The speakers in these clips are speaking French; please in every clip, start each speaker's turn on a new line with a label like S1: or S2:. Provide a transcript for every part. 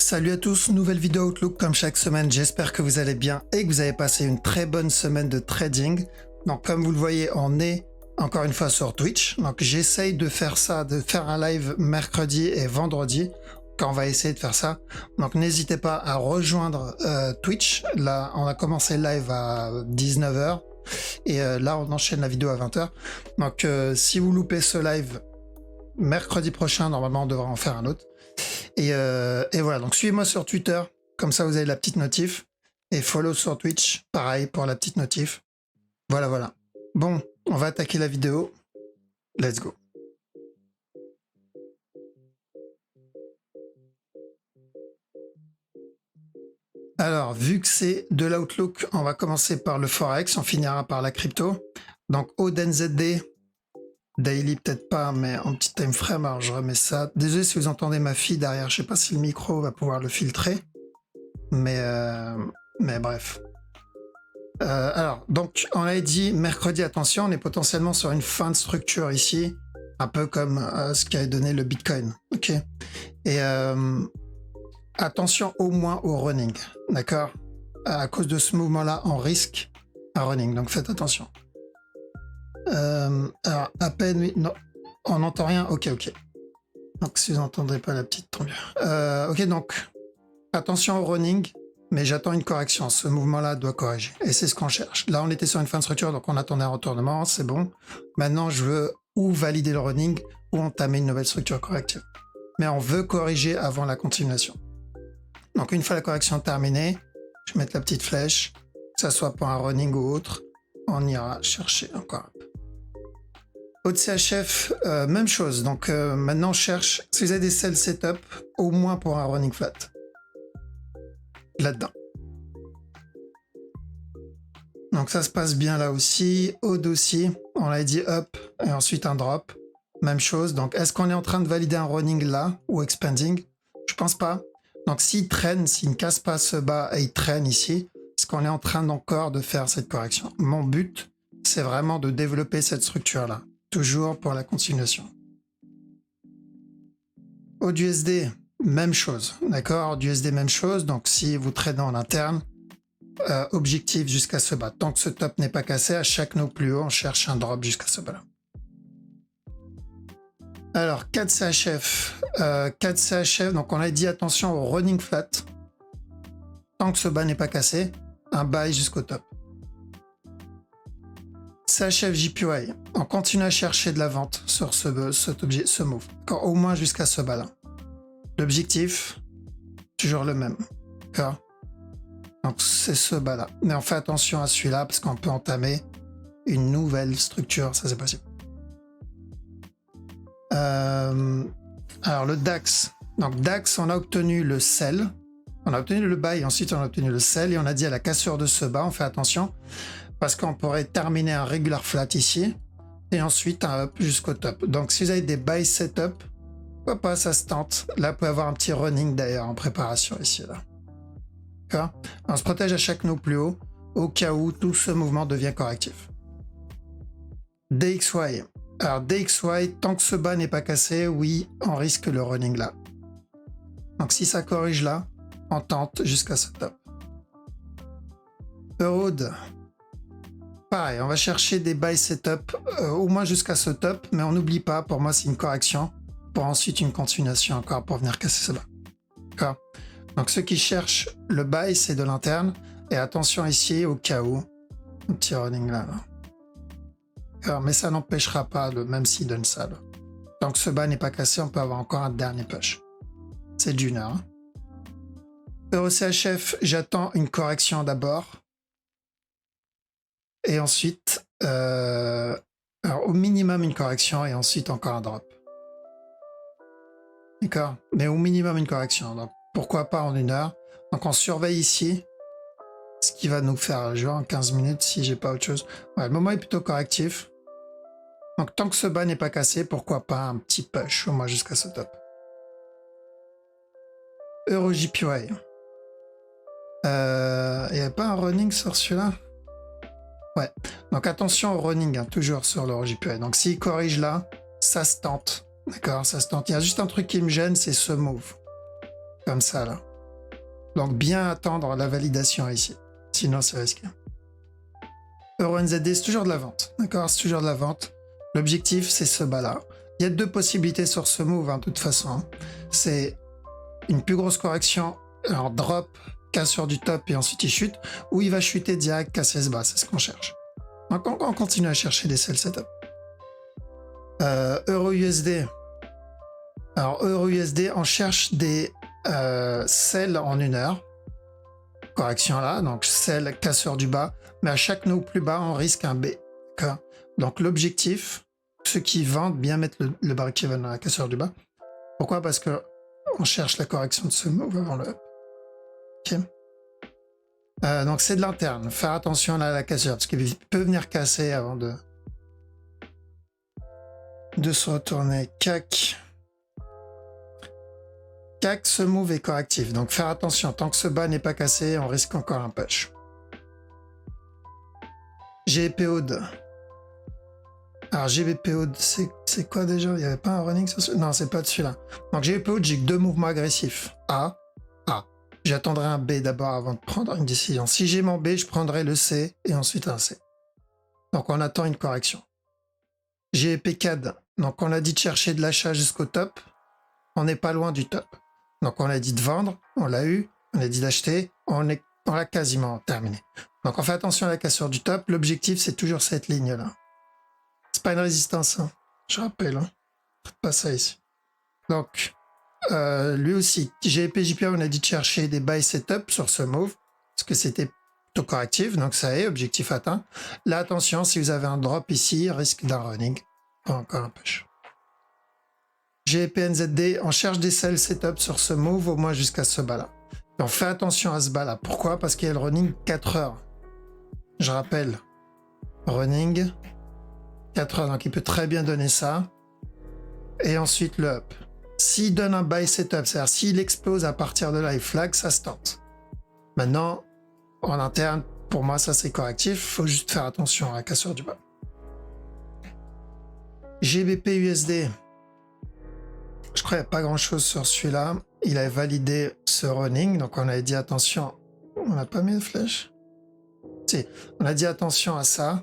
S1: Salut à tous, nouvelle vidéo Outlook comme chaque semaine, j'espère que vous allez bien et que vous avez passé une très bonne semaine de trading. Donc comme vous le voyez, on est encore une fois sur Twitch, donc j'essaye de faire ça, de faire un live mercredi et vendredi, quand on va essayer de faire ça. Donc n'hésitez pas à rejoindre Twitch, là on a commencé le live à 19h et là on enchaîne la vidéo à 20h. Donc si vous loupez ce live mercredi prochain, normalement on devra en faire un autre. Et voilà, donc suivez-moi sur Twitter, comme ça vous avez la petite notif. Et follow sur Twitch, pareil pour la petite notif. Voilà. Bon, on va attaquer la vidéo. Let's go. Alors, vu que c'est de l'Outlook, on va commencer par le Forex, on finira par la crypto. Donc, ODNZD, daily peut-être pas, mais en petit time frame, alors je remets ça. Désolé si vous entendez ma fille derrière, je sais pas si le micro va pouvoir le filtrer, mais bref. Alors, donc on avait dit mercredi, attention, on est potentiellement sur une fin de structure ici, un peu comme ce qui a donné le Bitcoin, ok. Et attention au moins au running, d'accord. À cause de ce mouvement-là, on risque un running, donc faites attention. Alors, à peine, oui, non, on n'entend rien, ok. Donc, si vous n'entendrez pas la petite tombure. Ok, donc, attention au running, mais j'attends une correction. Ce mouvement-là doit corriger, et c'est ce qu'on cherche. Là, on était sur une fin de structure, donc on attendait un retournement, c'est bon. Maintenant, je veux ou valider le running, ou entamer une nouvelle structure corrective. Mais on veut corriger avant la continuation. Donc, une fois la correction terminée, je vais mettre la petite flèche, que ça soit pour un running ou autre, on ira chercher encore un peu. OCHF, même chose. Donc maintenant, je cherche, si vous avez des sell setup, au moins pour un running flat. Là-dedans. Donc ça se passe bien là aussi. Odd aussi, on l'a dit up et ensuite un drop. Même chose. Donc est-ce qu'on est en train de valider un running là ou expanding? Je pense pas. Donc s'il traîne, s'il ne casse pas ce bas et il traîne ici, est-ce qu'on est en train encore de faire cette correction? Mon but, c'est vraiment de développer cette structure-là. Toujours pour la continuation. AUDUSD, même chose, d'accord. AUDUSD, même chose. Donc, si vous tradez en interne, objectif jusqu'à ce bas. Tant que ce top n'est pas cassé, à chaque nœud plus haut, on cherche un drop jusqu'à ce bas-là. Alors, 4 CHF. 4 CHF, donc on a dit attention au running flat. Tant que ce bas n'est pas cassé, un buy jusqu'au top. CHF JPY, on continue à chercher de la vente sur ce move, au moins jusqu'à ce bas là. L'objectif, toujours le même, d'accord. Donc c'est ce bas là, mais on fait attention à celui-là parce qu'on peut entamer une nouvelle structure, ça c'est possible. Alors le DAX, donc DAX, on a obtenu le sell, on a obtenu le buy, ensuite on a obtenu le sell et on a dit à la cassure de ce bas, on fait attention. Parce qu'on pourrait terminer un regular flat ici, et ensuite un up jusqu'au top. Donc si vous avez des buy setup, pourquoi pas, ça se tente. Là, vous pouvez avoir un petit running d'ailleurs en préparation ici. Là. D'accord. On se protège à chaque nœud plus haut, au cas où tout ce mouvement devient correctif. DXY. Alors DXY, tant que ce bas n'est pas cassé, oui, on risque le running là. Donc si ça corrige là, on tente jusqu'à ce top. EUROD. Pareil, on va chercher des buy setup au moins jusqu'à ce top, mais on n'oublie pas, pour moi c'est une correction, pour ensuite une continuation encore pour venir casser ce bas. D'accord. Donc ceux qui cherchent le buy, c'est de l'interne, et attention ici au cas où, un petit running là. D'accord. Mais ça n'empêchera pas, même s'il donne ça. Là. Tant que ce bas n'est pas cassé, on peut avoir encore un dernier push. C'est d'une heure. EURCHF, j'attends une correction d'abord. Et ensuite, alors au minimum une correction et ensuite encore un drop. D'accord. Mais au minimum une correction. Donc pourquoi pas en une heure. Donc on surveille ici. Ce qui va nous faire jouer en 15 minutes si j'ai pas autre chose. Ouais, le moment est plutôt correctif. Donc tant que ce bas n'est pas cassé, pourquoi pas un petit push au moins jusqu'à ce top. EURJPY. Il n'y a pas un running sur celui-là? Ouais, donc attention au running, hein, toujours sur le JPY. Donc s'il corrige là, ça se tente. D'accord, ça se tente. Il y a juste un truc qui me gêne, c'est ce move. Comme ça là. Donc bien attendre la validation ici. Sinon, c'est risqué. EuroNZD, c'est toujours de la vente. D'accord, c'est toujours de la vente. L'objectif, c'est ce bas-là. Il y a deux possibilités sur ce move, de toute façon. C'est une plus grosse correction, alors drop, cassure du top et ensuite il chute, ou il va chuter direct, casser ce bas, c'est ce qu'on cherche. Donc on continue à chercher des sell setup. Euro-USD. Alors Euro-USD, on cherche des sell en 1 heure. Correction là, donc sell, cassure du bas, mais à chaque nœud plus bas, on risque un B. Donc l'objectif, ceux qui vendent, bien mettre le break-even dans la cassure du bas. Pourquoi? Parce que on cherche la correction de ce move avant le up. Ok. Donc c'est de l'interne. Faire attention là à la cassure, parce qu'il peut venir casser avant de se retourner. CAC. CAC, ce move est correctif. Donc faire attention. Tant que ce bas n'est pas cassé, on risque encore un push. GBPOD. Alors GBPOD, c'est quoi déjà? Il n'y avait pas un running sur ce... Non, c'est pas de celui-là. Donc GBPOD, j'ai que 2 mouvements agressifs. A, A. J'attendrai un B d'abord avant de prendre une décision. Si j'ai mon B, je prendrai le C et ensuite un C. Donc on attend une correction. GBPCAD. Donc on a dit de chercher de l'achat jusqu'au top. On n'est pas loin du top. Donc on a dit de vendre, on l'a eu. On a dit d'acheter, on l'a quasiment terminé. Donc on fait attention à la cassure du top. L'objectif, c'est toujours cette ligne-là. C'est pas une résistance, hein. Je rappelle. Hein. Pas ça ici. Donc, lui aussi, GBP-JPY, on a dit de chercher des buy setup sur ce move, parce que c'était plutôt correctif, donc ça est, objectif atteint. Là, attention, si vous avez un drop ici, risque d'un running. Pas encore un push. GBP-NZD, on cherche des sell setup sur ce move, au moins jusqu'à ce bas-là. Donc, fais attention à ce bas-là. Pourquoi? Parce qu'il y a le running 4 heures. Je rappelle, running 4 heures, donc il peut très bien donner ça. Et ensuite le up. S'il donne un buy setup, c'est-à-dire s'il explose à partir de là et flag, ça se tente. Maintenant, en interne, pour moi, ça c'est correctif. Il faut juste faire attention à la cassure du bas. GBP-USD. Je crois qu'il n'y a pas grand-chose sur celui-là. Il a validé ce running, donc on avait dit attention. On n'a pas mis de flèche? Si, on a dit attention à ça.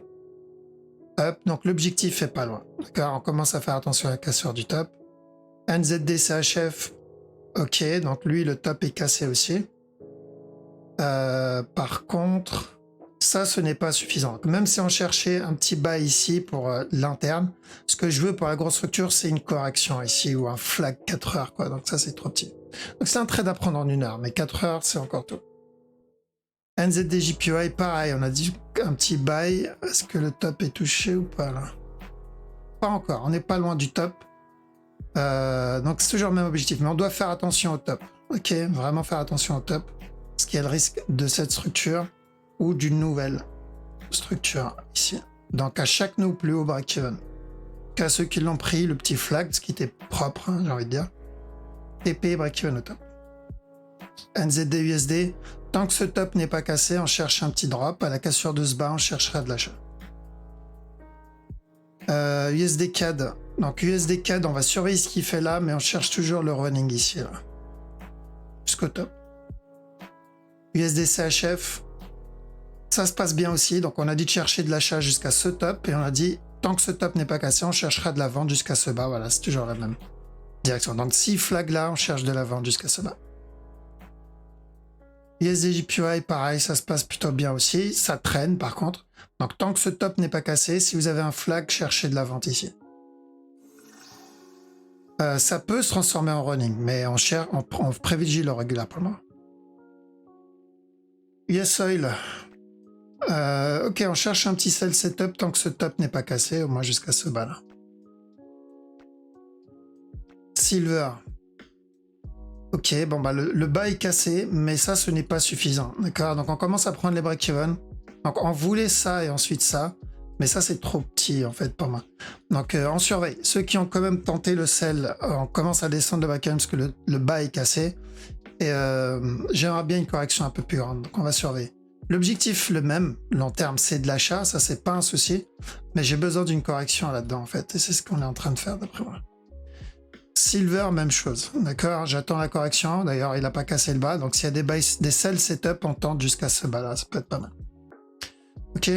S1: Up, donc l'objectif est pas loin. D'accord, on commence à faire attention à la cassure du top. NZD CHF, ok, donc lui le top est cassé aussi. Par contre, ça ce n'est pas suffisant. Même si on cherchait un petit bas ici pour l'interne, ce que je veux pour la grosse structure, c'est une correction ici ou un flag 4 heures, quoi. Donc ça c'est trop petit. Donc c'est un trade à prendre en 1 heure, mais 4 heures c'est encore tout. NZD-JPY, pareil, on a dit un petit buy. Est-ce que le top est touché ou pas là? Pas encore, on n'est pas loin du top. Donc c'est toujours le même objectif, mais on doit faire attention au top. Ok, vraiment faire attention au top. Parce qu'il y a le risque de cette structure ou d'une nouvelle structure ici. Donc à chaque nœud plus haut break-even. Qu'à ceux qui l'ont pris, le petit flag, ce qui était propre, hein, j'ai envie de dire. TP break-even au top. NZD-USD. Tant que ce top n'est pas cassé, on cherche un petit drop. À la cassure de ce bas, on cherchera de l'achat. USD CAD. Donc USD CAD, on va surveiller ce qu'il fait là, mais on cherche toujours le running ici, là. Jusqu'au top. USD CHF. Ça se passe bien aussi. Donc on a dit de chercher de l'achat jusqu'à ce top. Et on a dit, tant que ce top n'est pas cassé, on cherchera de la vente jusqu'à ce bas. Voilà, c'est toujours la même direction. Donc si flag là, on cherche de la vente jusqu'à ce bas. USD-JPY, pareil, ça se passe plutôt bien aussi. Ça traîne par contre. Donc tant que ce top n'est pas cassé, si vous avez un flag, cherchez de la vente ici. Ça peut se transformer en running, mais on privilégie le régulier pour le moment. US Oil. Ok, on cherche un petit sell setup tant que ce top n'est pas cassé, au moins jusqu'à ce bas là. Silver. Ok, bon bah le bas est cassé, mais ça ce n'est pas suffisant. D'accord, donc on commence à prendre les break-even. Donc on voulait ça et ensuite ça, mais ça c'est trop petit en fait pour moi. Donc on surveille. Ceux qui ont quand même tenté le sell, on commence à descendre le break-even parce que le bas est cassé. Et j'aimerais bien une correction un peu plus grande, donc on va surveiller. L'objectif le même, long terme, c'est de l'achat, ça c'est pas un souci, mais j'ai besoin d'une correction là-dedans en fait, et c'est ce qu'on est en train de faire d'après moi. Silver, même chose. D'accord, j'attends la correction. D'ailleurs, il n'a pas cassé le bas. Donc, s'il y a des sell setup, on tente jusqu'à ce bas-là. Ça peut être pas mal. Ok.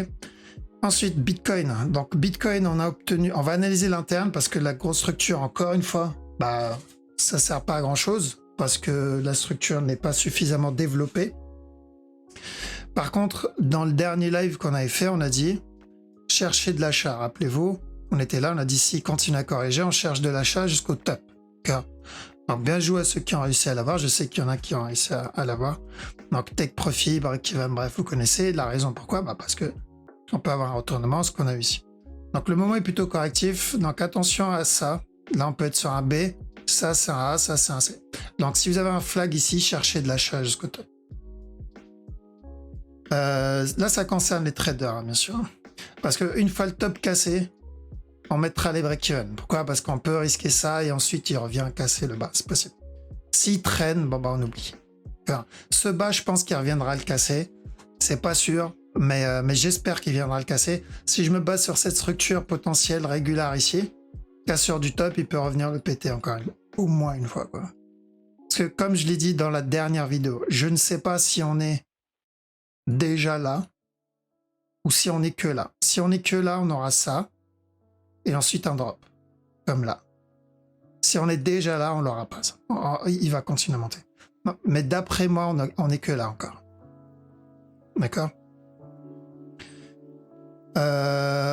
S1: Ensuite, Bitcoin. Donc, Bitcoin, on va analyser l'interne parce que la grosse structure, encore une fois, bah, ça sert pas à grand chose parce que la structure n'est pas suffisamment développée. Par contre, dans le dernier live qu'on avait fait, on a dit chercher de l'achat. Rappelez-vous, on était là, on a dit s'il continue à corriger, on cherche de l'achat jusqu'au top. Donc, bien joué à ceux qui ont réussi à l'avoir. Je sais qu'il y en a qui ont réussi à l'avoir. Donc, Take Profit, Break-Even, bref, vous connaissez la raison pourquoi. Parce que on peut avoir un retournement, ce qu'on a eu ici. Donc, le moment est plutôt correctif. Donc, attention à ça. Là, on peut être sur un B. Ça, c'est un A. Ça, c'est un C. Donc, si vous avez un flag ici, cherchez de l'achat jusqu'au top. Là, ça concerne les traders, bien sûr. Parce qu'une fois le top cassé, on mettra les break-even. Pourquoi? Parce qu'on peut risquer ça et ensuite il revient casser le bas. C'est possible. S'il traîne, on oublie. Enfin, ce bas, je pense qu'il reviendra le casser. C'est pas sûr, mais j'espère qu'il viendra le casser. Si je me base sur cette structure potentielle régulière ici, cassure du top, il peut revenir le péter encore au moins une fois, quoi. Parce que comme je l'ai dit dans la dernière vidéo, je ne sais pas si on est déjà là ou si on est que là. Si on est que là, on aura ça et ensuite un drop, comme là. Si on est déjà là, on l'aura pas. Il va continuer à monter. Non, mais d'après moi, on est que là encore. D'accord.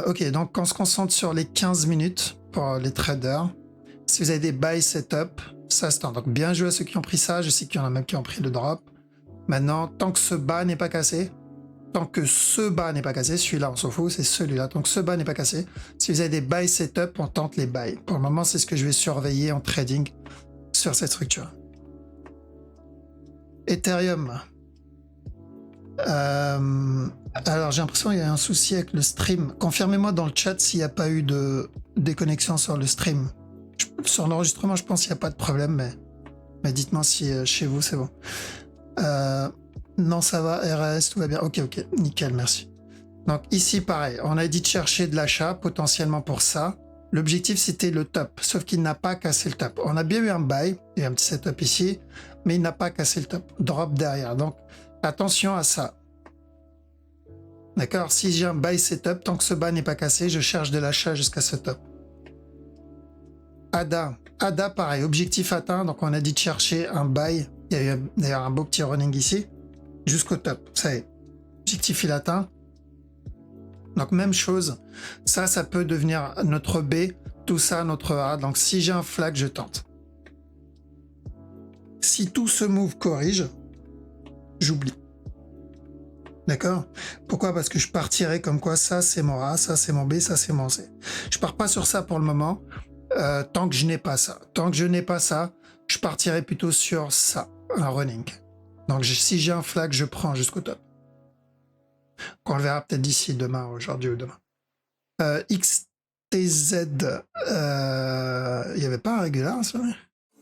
S1: Ok, donc on se concentre sur les 15 minutes pour les traders. Si vous avez des buy setup, ça se tend. Donc bien joué à ceux qui ont pris ça. Je sais qu'il y en a même qui ont pris le drop. Maintenant, tant que ce bas n'est pas cassé, celui-là on s'en fout, c'est celui-là. Donc ce bas n'est pas cassé. Si vous avez des buy setup, on tente les buy. Pour le moment, c'est ce que je vais surveiller en trading sur cette structure. Ethereum. Alors j'ai l'impression qu'il y a un souci avec le stream. Confirmez-moi dans le chat s'il n'y a pas eu de déconnexion sur le stream. Sur l'enregistrement, je pense qu'il n'y a pas de problème, mais dites-moi si chez vous c'est bon. Non, ça va, RAS, tout va bien. Ok, nickel, merci. Donc ici, pareil, on a dit de chercher de l'achat potentiellement pour ça. L'objectif, c'était le top, sauf qu'il n'a pas cassé le top. On a bien eu un buy, il y a un petit setup ici, mais il n'a pas cassé le top. Drop derrière, donc attention à ça. D'accord? Si j'ai un buy setup, tant que ce bas n'est pas cassé, je cherche de l'achat jusqu'à ce top. ADA, pareil, objectif atteint, donc on a dit de chercher un buy. Il y a eu d'ailleurs un beau petit running ici, jusqu'au top. Ça y est, objectif il atteint. Donc même chose, ça peut devenir notre B, tout ça notre A. Donc si j'ai un flag, je tente. Si tout ce move corrige, j'oublie. D'accord? Pourquoi? Parce que je partirai comme quoi ça c'est mon A, ça c'est mon B, ça c'est mon C. Je pars pas sur ça pour le moment, tant que je n'ai pas ça. Tant que je n'ai pas ça, je partirai plutôt sur ça, un running. Donc si j'ai un flag, je prends jusqu'au top. On le verra peut-être d'ici demain, aujourd'hui ou demain. XTZ, il n'y avait pas un régular, c'est vrai?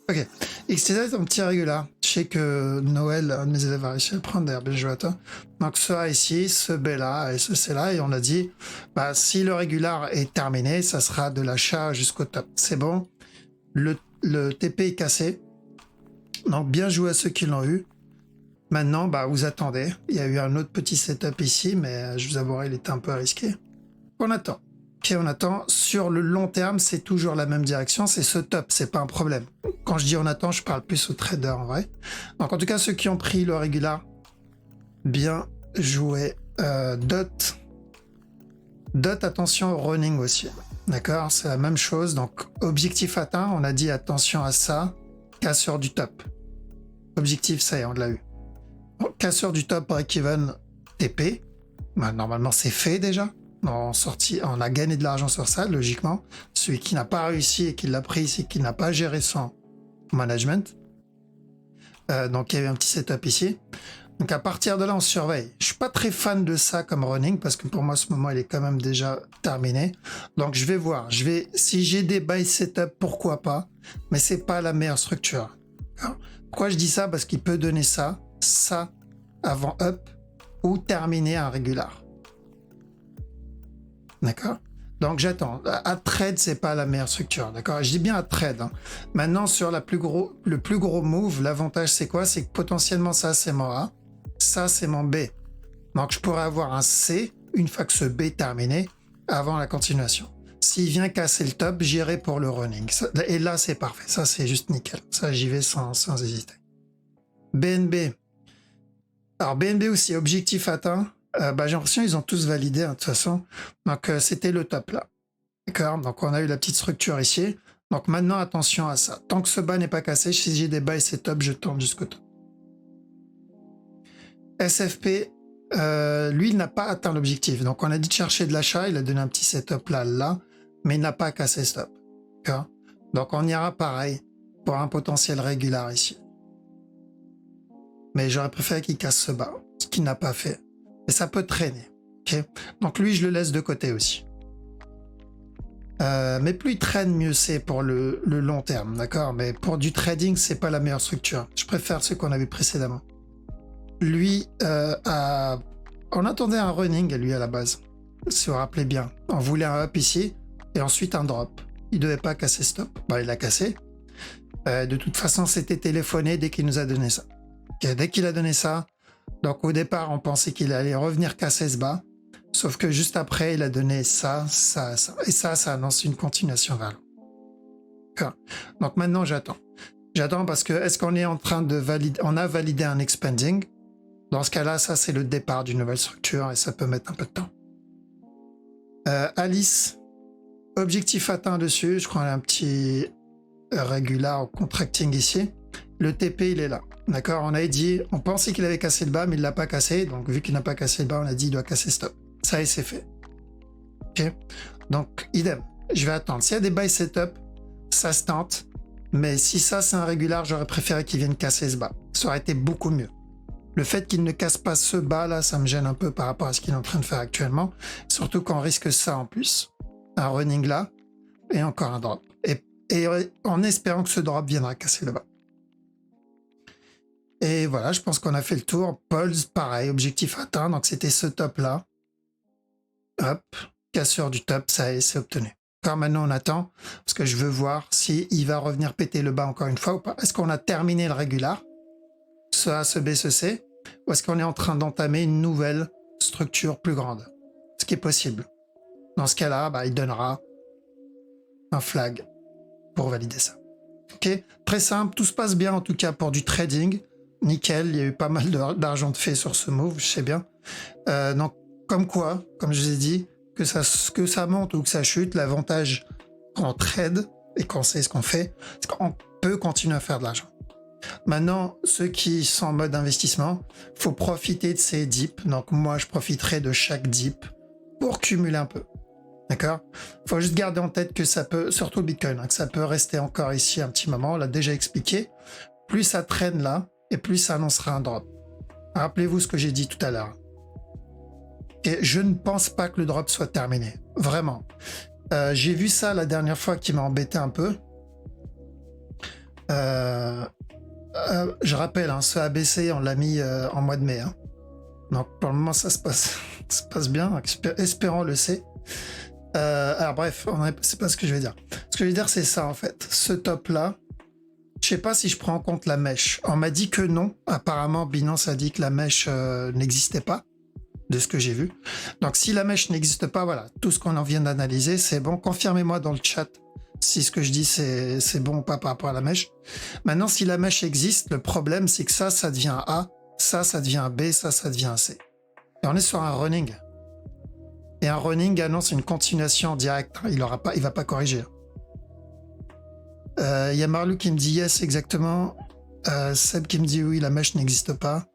S1: Ok, XTZ est un petit régular. Je sais que Noël, un de mes élèves a réussi à le prendre, d'ailleurs, bien joué à toi. Donc ce A ici, ce B là et ce C là, et on a dit, si le régular est terminé, ça sera de l'achat jusqu'au top. C'est bon, le TP est cassé, donc bien joué à ceux qui l'ont eu. Maintenant, vous attendez. Il y a eu un autre petit setup ici, mais je vous avouerai, il était un peu risqué. On attend. Ok, on attend. Sur le long terme, c'est toujours la même direction. C'est ce top, c'est pas un problème. Quand je dis on attend, je parle plus aux traders en vrai. Donc en tout cas, ceux qui ont pris le régular, bien joué. Dot, attention au running aussi. D'accord, c'est la même chose. Donc objectif atteint, on a dit attention à ça. Cassure du top. Objectif, ça y est, on l'a eu. Casseur du top break-even TP. Normalement, c'est fait déjà. On a gagné de l'argent sur ça, logiquement. Celui qui n'a pas réussi et qui l'a pris, c'est qui n'a pas géré son management. Donc, il y avait un petit setup ici. Donc, à partir de là, on surveille. Je suis pas très fan de ça comme running parce que pour moi, ce moment, il est quand même déjà terminé. Donc, je vais voir. Si j'ai des buy setup, pourquoi pas. Mais c'est pas la meilleure structure. Pourquoi je dis ça? Parce qu'il peut donner ça avant up ou terminer un régular. D'accord? Donc j'attends. À trade, c'est pas la meilleure structure, d'accord? Je dis bien à trade. Hein. Maintenant, sur le plus gros move, l'avantage c'est quoi? C'est que potentiellement ça c'est mon A, ça c'est mon B. Donc je pourrais avoir un C une fois que ce B est terminé, avant la continuation. S'il vient casser le top, j'irai pour le running. Et là c'est parfait, ça c'est juste nickel. Ça j'y vais sans hésiter. BNB. Alors BNB aussi, objectif atteint. J'ai l'impression qu'ils ont tous validé, hein, de toute façon. Donc c'était le top là. D'accord. Donc on a eu la petite structure ici. Donc maintenant attention à ça. Tant que ce bas n'est pas cassé, si j'ai des bas et c'est top, je tourne jusqu'au top. SFP, lui il n'a pas atteint l'objectif. Donc on a dit de chercher de l'achat, il a donné un petit setup là, mais il n'a pas cassé stop. D'accord. Donc on ira pareil pour un potentiel régulier ici. Mais j'aurais préféré qu'il casse ce bas, ce qu'il n'a pas fait. Et ça peut traîner. Okay. Donc lui, je le laisse de côté aussi. Mais plus il traîne, mieux c'est pour le long terme, d'accord? Mais pour du trading, c'est pas la meilleure structure. Je préfère ce qu'on avait précédemment. Lui, on attendait un running, lui, à la base. Si vous vous rappelez bien. On voulait un up ici, et ensuite un drop. Il devait pas casser stop. Il l'a cassé. De toute façon, c'était téléphoné dès qu'il nous a donné ça. Okay. Dès qu'il a donné ça, donc au départ, on pensait qu'il allait revenir casser ce bas, sauf que juste après, il a donné ça, ça, ça. Et ça annonce une continuation vers l'eau. Donc maintenant, j'attends. J'attends parce que est-ce qu'on est en train de valider, on a validé un expanding. Dans ce cas-là, ça c'est le départ d'une nouvelle structure et ça peut mettre un peu de temps. Alice, objectif atteint dessus, je crois qu'il y a un petit regular contracting ici. Le TP, il est là. D'accord, on avait dit, on pensait qu'il avait cassé le bas, mais il l'a pas cassé. Donc, vu qu'il n'a pas cassé le bas, on a dit il doit casser stop. Ça y est, c'est fait. Ok. Donc, idem. Je vais attendre. S'il y a des buy setup, ça se tente. Mais si ça, c'est un régulier, j'aurais préféré qu'il vienne casser ce bas. Ça aurait été beaucoup mieux. Le fait qu'il ne casse pas ce bas, là, ça me gêne un peu par rapport à ce qu'il est en train de faire actuellement. Surtout qu'on risque ça en plus. Un running là, et encore un drop. Et en espérant que ce drop viendra casser le bas. Et voilà, je pense qu'on a fait le tour. Pulse, pareil, objectif atteint. Donc, c'était ce top-là. Hop, cassure du top, ça y est, c'est obtenu. Encore maintenant, on attend, parce que je veux voir s'il va revenir péter le bas encore une fois ou pas. Est-ce qu'on a terminé le régulier, ce A, ce B, ce C, ou est-ce qu'on est en train d'entamer une nouvelle structure plus grande? Ce qui est possible. Dans ce cas-là, il donnera un flag pour valider ça. Ok, très simple, tout se passe bien en tout cas pour du trading. Nickel, il y a eu pas mal d'argent de fait sur ce move, je sais bien. Donc, comme quoi, comme je vous ai dit, que ça monte ou que ça chute, l'avantage quand on trade et qu'on sait ce qu'on fait, c'est qu'on peut continuer à faire de l'argent. Maintenant, ceux qui sont en mode investissement, faut profiter de ces dips. Donc, moi, je profiterai de chaque dip pour cumuler un peu. D'accord? Faut juste garder en tête que ça peut, surtout le Bitcoin, que ça peut rester encore ici un petit moment. On l'a déjà expliqué. Plus ça traîne là, et plus ça annoncera un drop. Rappelez-vous ce que j'ai dit tout à l'heure. Et je ne pense pas que le drop soit terminé. Vraiment. J'ai vu ça la dernière fois qui m'a embêté un peu. Je rappelle, ce ABC, on l'a mis en mois de mai. Donc pour le moment, ça se passe bien. Espérons le C. Alors bref, c'est pas ce que je vais dire. Ce que je vais dire, c'est ça en fait. Ce top-là, je sais pas si je prends en compte la mèche. On m'a dit que non. Apparemment, Binance a dit que la mèche n'existait pas, de ce que j'ai vu. Donc, si la mèche n'existe pas, voilà, tout ce qu'on en vient d'analyser, c'est bon. Confirmez-moi dans le chat si ce que je dis, c'est bon ou pas par rapport à la mèche. Maintenant, si la mèche existe, le problème, c'est que ça devient un A, ça devient un B, ça devient un C. Et on est sur un running. Et un running annonce une continuation en direct. Il va pas corriger. Y a Marlou qui me dit yes, exactement. Seb qui me dit oui, la mèche n'existe pas.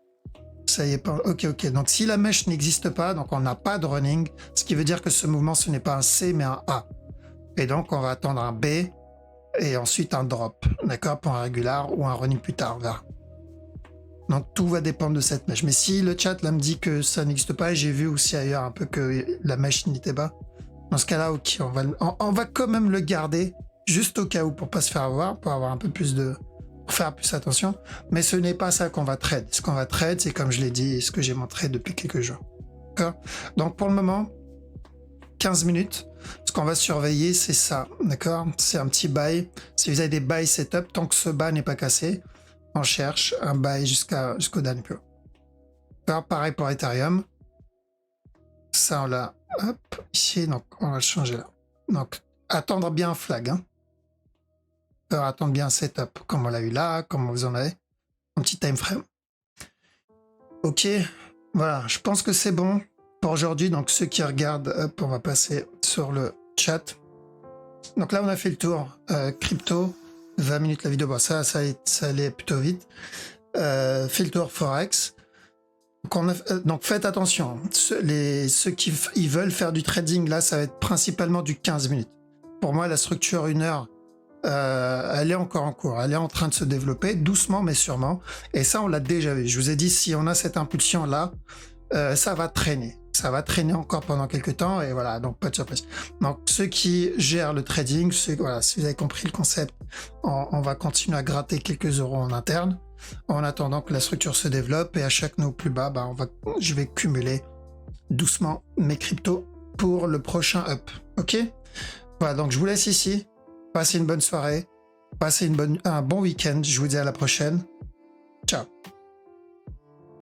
S1: Ça y est pas. Ok. Donc si la mèche n'existe pas, donc on n'a pas de running, ce qui veut dire que ce mouvement, ce n'est pas un C, mais un A. Et donc on va attendre un B et ensuite un drop. D'accord? Pour un régulier ou un running plus tard, on verra. Donc tout va dépendre de cette mèche. Mais si le chat là me dit que ça n'existe pas, et j'ai vu aussi ailleurs un peu que la mèche n'était pas, dans ce cas-là, ok, on va quand même le garder. Juste au cas où, pour pas se faire avoir, pour avoir un peu plus pour faire plus attention. Mais ce n'est pas ça qu'on va trade. Ce qu'on va trade, c'est comme je l'ai dit, ce que j'ai montré depuis quelques jours. D'accord? Donc pour le moment, 15 minutes. Ce qu'on va surveiller, c'est ça, d'accord? C'est un petit buy. Si vous avez des buy setup, tant que ce bas n'est pas cassé, on cherche un buy jusqu'au dernier plus haut. Pareil pour Ethereum. Ça, on l'a, hop, ici, donc on va le changer là. Donc, attendre bien un flag, hein. Attendre bien un setup, comme on l'a eu là, comme vous en avez. Un petit time frame. Ok, voilà, je pense que c'est bon pour aujourd'hui. Donc, ceux qui regardent, hop, on va passer sur le chat. Donc là, on a fait le tour. Crypto, 20 minutes la vidéo. Bon, ça allait plutôt vite. Fait le tour Forex. Donc faites attention. Ceux qui ils veulent faire du trading, là, ça va être principalement du 15 minutes. Pour moi, la structure 1 heure, elle est encore en cours. Elle est en train de se développer, doucement mais sûrement. Et ça, on l'a déjà vu. Je vous ai dit, si on a cette impulsion-là, ça va traîner. Ça va traîner encore pendant quelques temps. Et voilà, donc pas de surprise. Donc ceux qui gèrent le trading, voilà, si vous avez compris le concept, on va continuer à gratter quelques euros en interne en attendant que la structure se développe, et à chaque nouveau plus bas, je vais cumuler doucement mes cryptos pour le prochain up. Ok? Voilà, donc je vous laisse ici. Passez une bonne soirée. Passez un bon week-end. Je vous dis à la prochaine. Ciao.